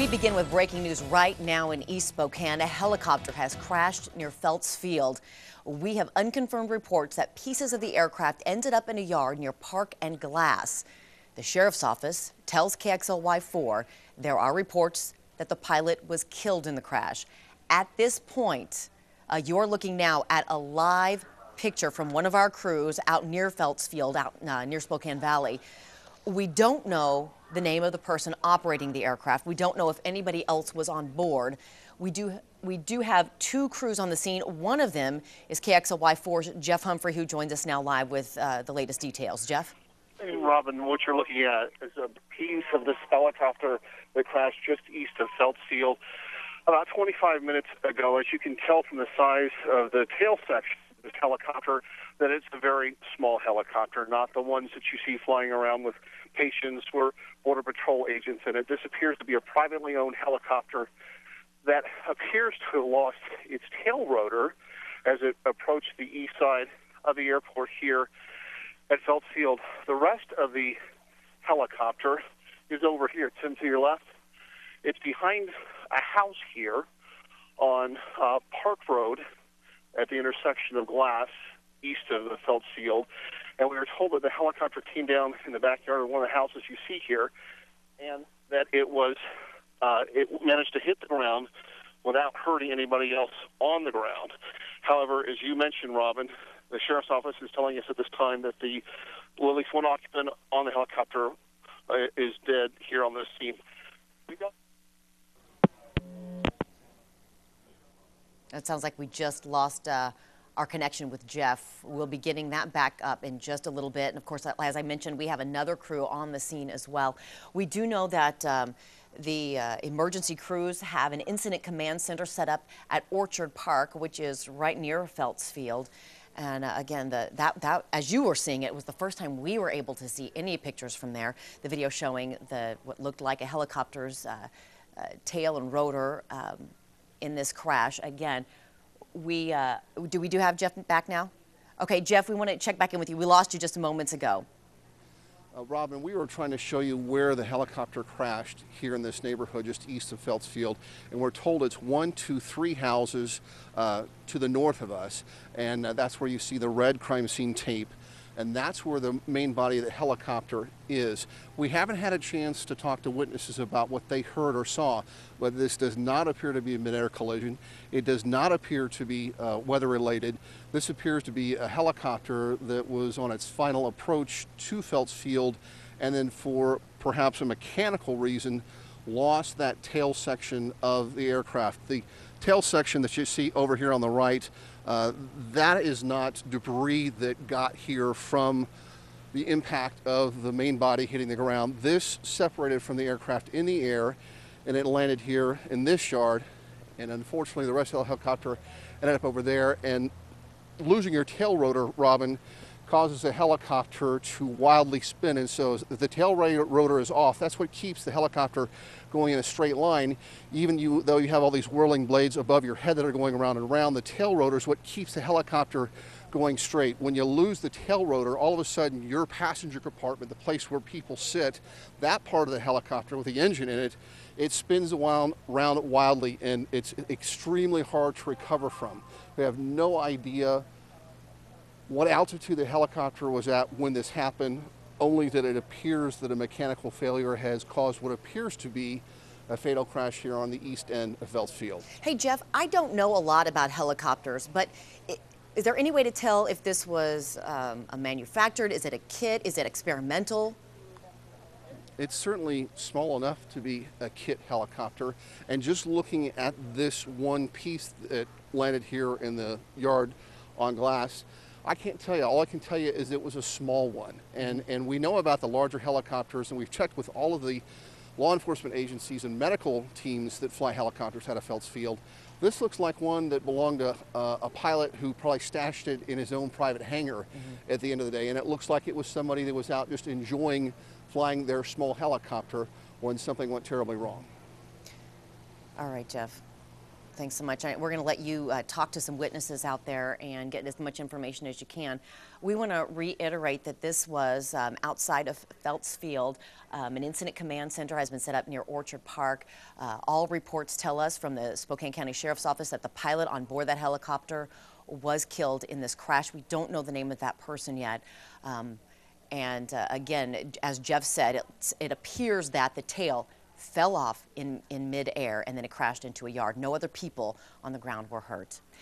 We begin with breaking news right now in East Spokane. A helicopter has crashed near Felts Field. We have unconfirmed reports that pieces of the aircraft ended up in a yard near Park and Glass. The sheriff's office tells KXLY4 there are reports that the pilot was killed in the crash. At this point, you're looking now at a live picture from one of our crews out near Felts Field, out near Spokane Valley. We don't know the name of the person operating the aircraft. We don't know if anybody else was on board. We do have two crews on the scene. One of them is KXLY4's Jeff Humphrey, who joins us now live with the latest details. Jeff? Hey, Robin, what you're looking at is a piece of this helicopter that crashed just east of Felts Field about 25 minutes ago. As you can tell from the size of the tail section of this helicopter, that it's a very small helicopter, not the ones that you see flying around with patients or Border Patrol agents in it. This appears to be a privately owned helicopter that appears to have lost its tail rotor as it approached the east side of the airport here at Felts Field. The rest of the helicopter is over here, Tim, to your left. It's behind a house here on Park Road at the intersection of Glass, east of the Felts Field, and we were told that the helicopter came down in the backyard of one of the houses you see here, and that it managed to hit the ground without hurting anybody else on the ground. However, as you mentioned, Robin, the sheriff's office is telling us at this time that at least one occupant on the helicopter is dead here on this scene. It sounds like we just lost our connection with Jeff. We'll be getting that back up in just a little bit. And of course, as I mentioned, we have another crew on the scene as well. We do know that the emergency crews have an incident command center set up at Orchard Park, which is right near Felts Field. And again, that as you were seeing it, was the first time we were able to see any pictures from there. The video showing what looked like a helicopter's tail and rotor in this crash. Again, we do have Jeff back now? Okay, Jeff, we want to check back in with you. We lost you just moments ago. Robin, we were trying to show you where the helicopter crashed here in this neighborhood just east of Felts Field, and we're told it's 1, 2, 3 houses to the north of us, and that's where you see the red crime scene tape, and that's where the main body of the helicopter is. We haven't had a chance to talk to witnesses about what they heard or saw, but this does not appear to be a mid-air collision. It does not appear to be weather-related. This appears to be a helicopter that was on its final approach to Felts Field, and then for perhaps a mechanical reason, lost that tail section of the aircraft. The tail section that you see over here on the right, that is not debris that got here from the impact of the main body hitting the ground. This separated from the aircraft in the air, and it landed here in this yard, and unfortunately the rest of the helicopter ended up over there. And losing your tail rotor, Robin, causes a helicopter to wildly spin, and so if the tail rotor is off, that's what keeps the helicopter going in a straight line. Even though you have all these whirling blades above your head that are going around and around, the tail rotor is what keeps the helicopter going straight. When you lose the tail rotor, all of a sudden your passenger compartment, the place where people sit, that part of the helicopter with the engine in it, it spins around wildly, and it's extremely hard to recover from. We have no idea what altitude the helicopter was at when this happened, only that it appears that a mechanical failure has caused what appears to be a fatal crash here on the east end of Felts Field. Hey, Jeff, I don't know a lot about helicopters, but is there any way to tell if this was a manufactured? Is it a kit? Is it experimental? It's certainly small enough to be a kit helicopter, and just looking at this one piece that landed here in the yard on Glass, I can't tell you. All I can tell you is it was a small one. And we know about the larger helicopters, and we've checked with all of the law enforcement agencies and medical teams that fly helicopters out of Felts Field. This looks like one that belonged to a pilot who probably stashed it in his own private hangar at the end of the day. And it looks like it was somebody that was out just enjoying flying their small helicopter when something went terribly wrong. All right, Jeff. Thanks so much. We're going to let you talk to some witnesses out there and get as much information as you can. We want to reiterate that this was outside of Felts Field. An incident command center has been set up near Orchard Park. All reports tell us from the Spokane County Sheriff's Office that the pilot on board that helicopter was killed in this crash. We don't know the name of that person yet. Again, as Jeff said, it appears that the tail fell off in midair and then it crashed into a yard. No other people on the ground were hurt.